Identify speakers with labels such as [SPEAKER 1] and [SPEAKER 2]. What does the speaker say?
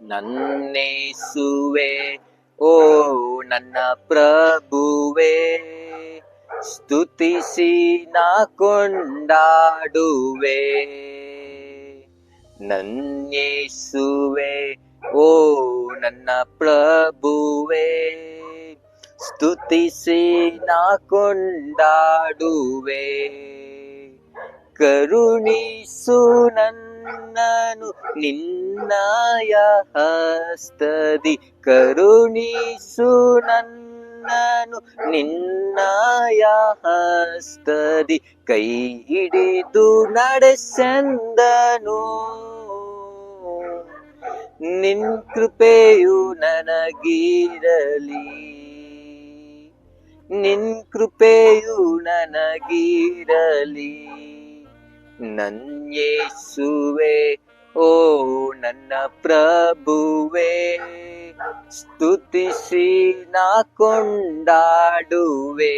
[SPEAKER 1] ನನ್ನೇಸುವೆ ಓ ನನ್ನ ಪ್ರಭುವೆ, ಸ್ತುತಿಸಿ ನಾ ಕೊಂಡಾಡುವೆ. ನನ್ನೇಸುವೆ ಓ ನನ್ನ ಪ್ರಭುವೆ, ಸ್ತುತಿಸಿ ನಾ ಕೊಂಡಾಡುವೆ. ಕರುಣಿಸು ನನ್ನನು ನಿನ್ನಯ ಹಸ್ತದಿ, ಕರುಣಿಸು ನನ್ನನು ನಿನ್ನಯ ಹಸ್ತದಿ. ಕೈ ಹಿಡಿದು ನಡೆಸೆಂದನು, ನಿನ್ ಕೃಪೆಯು ನನಗಿರಲಿ, ನಿನ್ ಕೃಪೆಯು ನನಗಿರಲಿ. ನನ್ಯೇಸುವೆ ಓ ನನ್ನ ಪ್ರಭುವೆ, ಸ್ತುತಿಸಿ ನಾ ಕೊಂಡಾಡುವೆ.